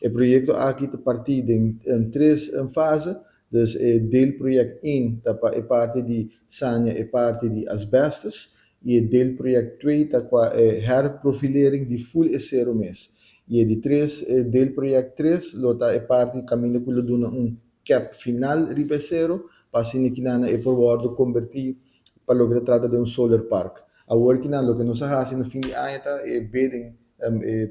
O projeto aqui está partido em três fases. Dus deelproject 1 é parte de sanya é parte de asbestos e deelproject 2 é herprofilering de full e zero mês. E de 3, deelproject 3 lota é parte de caminho que dona cap final riba zero, para assim que nana é por convertir para o que trata de solar park. Agora que não, o que nós fazemos no fim de ano é bidding,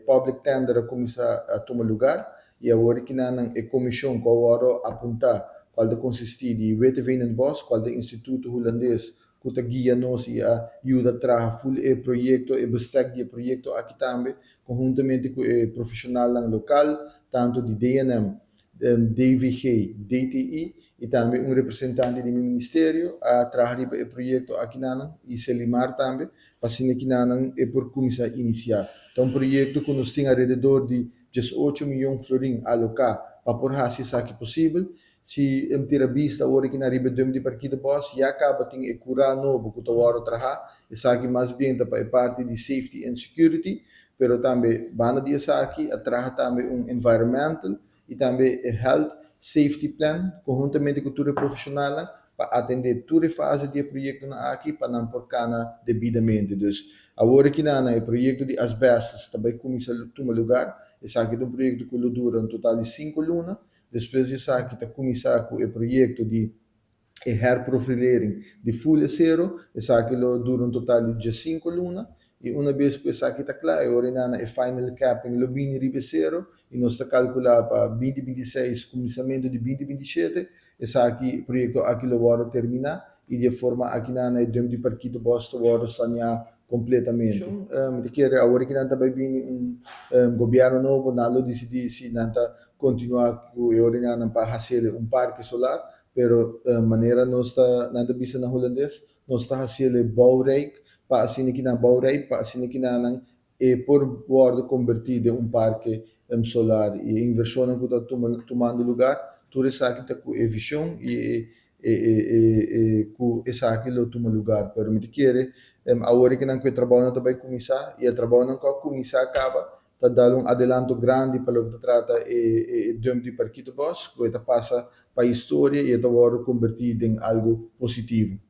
public tender a começar a tomar lugar e agora que não é comissão que agora apontar qual de consistir de wetgeving boss, qual de instituto holandês que está guia nós e ajuda a trabalhar full o projeto e bestek de projeto aqui também, conjuntamente com o profissional local, tanto de DNM, DVG, DTI e também um representante do ministério a trabalhar o projeto aqui e Selimar também, para assim que é por começar a iniciar. Então, um projeto que nós temos ao redor de 18 milhões de florins alocar para por fazer isso aqui possível. Se eu ter a vista agora que na riba de parque de boss e acaba tem e curar novo que o hora trabalhar isso aqui mais bem para parte de safety and security, pero também bana dia aqui a trabalhar também environmental e também health safety plan conjuntamente com tudo profissional para atender toda a fase de projeto aqui para não porcana devidamente. Então, agora que o projeto de asbestos também começa a tomar lugar, esse aqui é um projeto que dura um total de 5 lunas. Depois esse aqui está começar com o projeto de herprofilering de folha zero, esse aqui dura um total de 5 lunas. E uma vez que esse aqui está claro, agora é final capping lobini ribe zero, e nós está calcular para 2026, começamento de 2027, esse aqui, projeto aqui lo vamos terminar, e de forma aqui na dentro de parquito Boston vamos sanear completamente. De que agora que não está bem governo novo, não decidi se não está continuar com o ordenado para fazer parque solar, pero maneira nós está não está vista na holandês, nós está fazendo bouwrijk, para assim que na bouwrijk, para assim que na e por bordo convertido um parque solar e a inversão que está tomando lugar, tudo isso aqui está com a visão com essa aqui lo toma lugar, pero me quer agora que não que o trabalho não vai começar e o trabalho não vai começar acaba está dando um adelanto grande para o que trata dentro de parquito boss, que passa para a história e está agora convertido em algo positivo.